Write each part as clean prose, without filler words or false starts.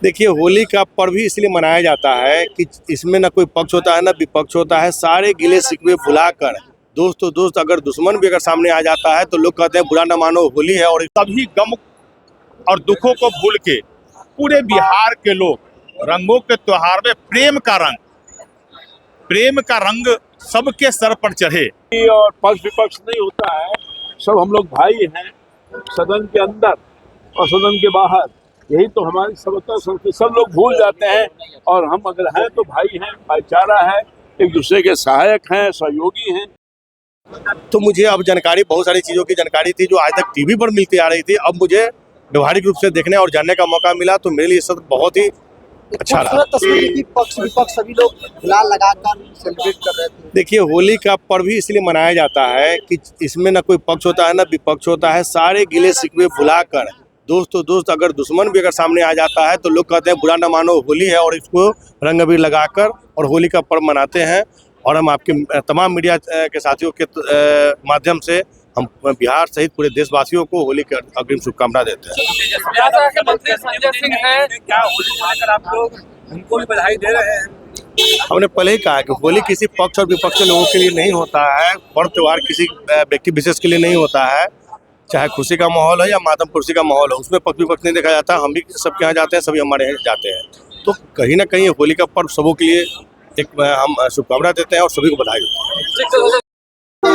देखिए, होली का पर्व ही इसलिए मनाया जाता है कि इसमें ना कोई पक्ष होता है ना विपक्ष होता है। सारे गिले शिकवे भुलाकर दोस्त तो दोस्त, अगर दुश्मन भी अगर सामने आ जाता है तो लोग कहते हैं बुरा न मानो, होली है। और सभी गम और दुखों को भूल के पूरे बिहार के लोग रंगों के त्योहार में प्रेम का रंग सबके सर पर चढ़े। और पक्ष विपक्ष नहीं होता है, सब हम लोग भाई हैं, सदन के अंदर और सदन के बाहर। यही तो हमारी सबता संस्कृति। सब लोग भूल जाते हैं और हम अगर हैं तो भाई हैं, भाईचारा है, एक दूसरे के सहायक हैं, सहयोगी हैं। तो मुझे अब जानकारी, बहुत सारी चीज़ों की जानकारी थी जो आज तक टीवी पर मिलती आ रही थी। अब मुझे व्यवहारिक रूप से देखने और जानने का मौका मिला, तो मेरे लिए सब बहुत ही अच्छा रहा। तस्वीर की पक्ष विपक्ष सभी लोग गुलाल लगाकर सेलिब्रेट कर रहे थे। देखिए, होली का पर्व ही इसलिए मनाया जाता है कि इसमें ना कोई पक्ष होता है ना विपक्ष होता है। सारे गिले शिकवे भुलाकर दोस्त तो दोस्त, अगर दुश्मन भी अगर सामने आ जाता है तो लोग कहते हैं बुरा न मानो, होली है। और इसको रंग अबीर लगाकर और होली का पर्व मनाते हैं। और हम आपके तमाम मीडिया के साथियों के माध्यम से हम बिहार सहित पूरे देशवासियों को होली की अग्रिम शुभकामना देते हैं। मंत्री संजय सिंह हैं, क्या होली मनाकर आप लोग उनको भी बधाई दे रहे हैं? हमने पहले ही कहा कि होली किसी पक्ष और विपक्ष के लोगों के लिए नहीं होता है। पर्व त्योहार किसी व्यक्ति विशेष के लिए नहीं होता है। चाहे खुशी का माहौल हो या मातम खुशी का माहौल हो, उसमें पक्ष विपक्ष नहीं देखा जाता। हम भी सबके यहाँ जाते हैं, सभी हमारे यहाँ जाते हैं। तो कहीं ना कहीं होली का पर्व सबों के लिए एक हम शुभकामना देते हैं और सभी को बधाई देते हैं।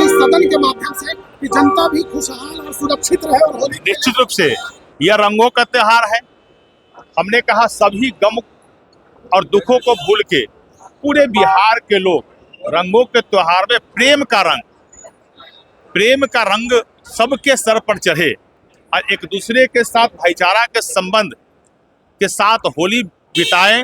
सदन के माध्यम से कि जनता भी खुशहाल और सुरक्षित रहे और होली निश्चित रूप से यह रंगों का त्योहार है। हमने कहा सभी गम और दुखों को भूल के पूरे बिहार के लोग रंगों के त्योहार में प्रेम का रंग सबके सर पर चढ़े और एक दूसरे के साथ भाईचारा के संबंध के साथ होली बिताएं,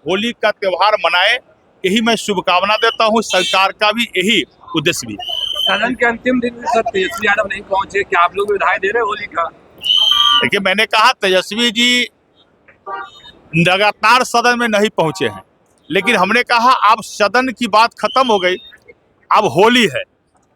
होली का त्योहार मनाएं। यही मैं शुभकामना देता हूं। सरकार का भी यही उद्देश्य भी। सदन के अंतिम दिन में सर तेजस्वी यादव नहीं पहुंचे, क्या आप लोग बधाई दे रहे हैं होली का? देखिए, मैंने कहा तेजस्वी जी लगातार सदन में नहीं पहुंचे हैं, लेकिन हमने कहा अब सदन की बात खत्म हो गई, अब होली है।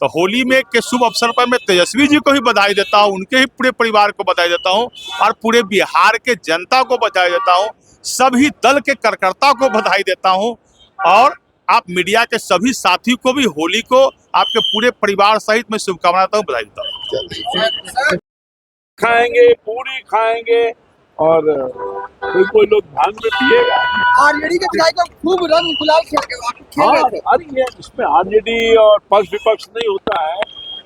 तो होली में के शुभ अवसर पर मैं तेजस्वी जी को ही बधाई देता हूं, उनके ही पूरे परिवार को बधाई देता हूं और पूरे बिहार के जनता को बधाई देता हूं, सभी दल के कार्यकर्ता को बधाई देता हूं। और आप मीडिया के सभी साथी को भी होली को आपके पूरे परिवार सहित मैं शुभकामना देता हूँ, बधाई देता हूँ। खाएंगे, पूरी खाएंगे और कोई लोग भांग में पिएगा। आरजेडी के विधायक को खूब रंग गुलाल खेल रहे थे। अरे ये इसमें आरजेडी और पक्ष विपक्ष नहीं होता है,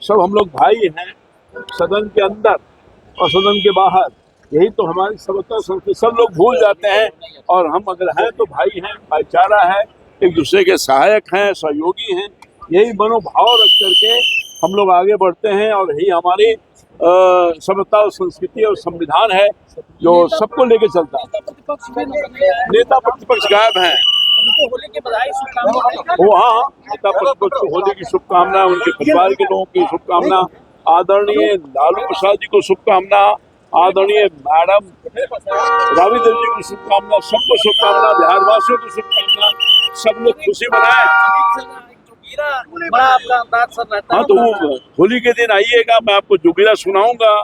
सब हम लोग भाई हैं, सदन के अंदर और सदन के बाहर। यही तो हमारी सबता संस्कृति। सब लोग भूल जाते हैं और हम अगर हैं तो भाई हैं, भाईचारा है, एक दूसरे के सहायक हैं, सहयोगी हैं। यही मनोभाव रख करके हम लोग आगे बढ़ते हैं और यही हमारी सभ्यता और संस्कृति और संविधान है जो सबको लेके चलता है। नेता प्रतिपक्ष गायब हैं, वो हाँ, नेता प्रतिपक्ष को होली की शुभकामना, उनके परिवार के लोगों की शुभकामना, आदरणीय लालू प्रसाद जी को शुभकामना, आदरणीय मैडम राबड़ी देवी जी को शुभकामना, सबको शुभकामना, बिहारवासियों को शुभकामना। सब लोग खुशी मनाएं। बड़ा आपका अंदाज सर रहता है। हाँ, तो वो होली के दिन आइएगा, मैं आपको जुगीरा सुनाऊंगा,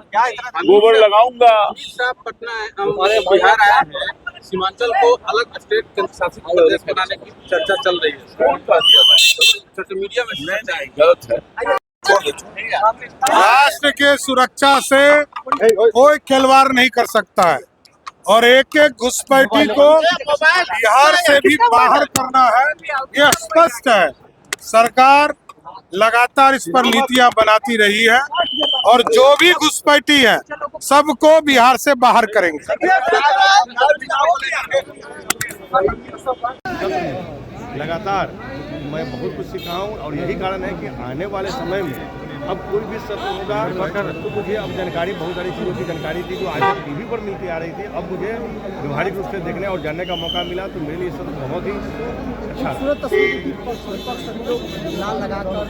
गोबर लगाऊंगा। पटना हमारे बिहार आया है, सीमांचल को अलग स्टेट केंद्र शासित प्रदेश बनाने की चर्चा चल रही है। सोशल मीडिया में गलत है। राष्ट्र के सुरक्षा से कोई खिलवाड़ नहीं कर सकता है और एक एक घुसपैठी को बिहार से भी बाहर करना है, ये स्पष्ट है। सरकार लगातार इस पर नीतियां बनाती रही है और जो भी घुसपैठी है सबको बिहार से बाहर करेंगे। लगातार मैं बहुत कुछ सीखा हूँ और यही कारण है कि आने वाले समय में अब कोई भी सत्र होगा तो मुझे अब जानकारी, बहुत सारी चीज़ों की जानकारी थी जो आज तक टीवी पर मिलती आ रही थी। अब मुझे व्यवहारिक रूप से देखने और जानने का मौका मिला, तो मेरे लिए सब बहुत ही अच्छा रहा।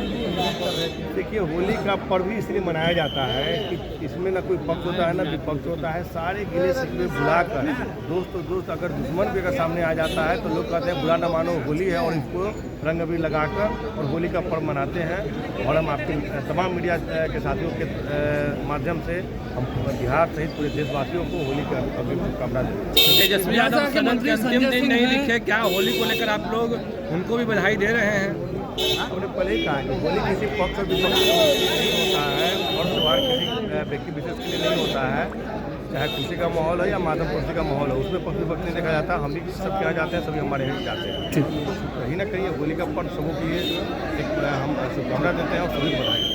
देखिए, होली का पर्व ही इसलिए मनाया जाता है कि इसमें ना कोई पक्ष होता है ना विपक्ष होता है। सारे गिले शिकवे भुलाकर दोस्त तो दोस्त, अगर दुश्मन भी अगर सामने आ जाता है तो लोग कहते हैं बुरा न मानो, होली है। और इसको रंग अबीर लगाकर और होली का पर्व मनाते हैं। और हम आपके तमाम मीडिया के साथियों के माध्यम से हम बिहार सहित पूरे देशवासियों को होली की अग्रिम शुभकामनाएं देते हैं। तेजस्वी यादव सदन के अंतिम दिन नहीं दिखे, क्या होली को लेकर आप लोग उनको भी बधाई दे रहे हैं? हमने पहले ही कहा है कि होली किसी पक्ष और विपक्ष के लिए नहीं होता है और त्योहार किसी व्यक्ति विशेष के लिए नहीं होता है। चाहे खुशी का माहौल है या माधव खुशी का माहौल है, उसमें पक्ष विपक्ष नहीं देखा जाता। हम भी सब यहाँ जाते हैं, सभी हमारे यहाँ जाते हैं। कहीं ना कहीं होली का पर्व सबों के लिए एक हम शुभकामना देते हैं और सभी को बधाई।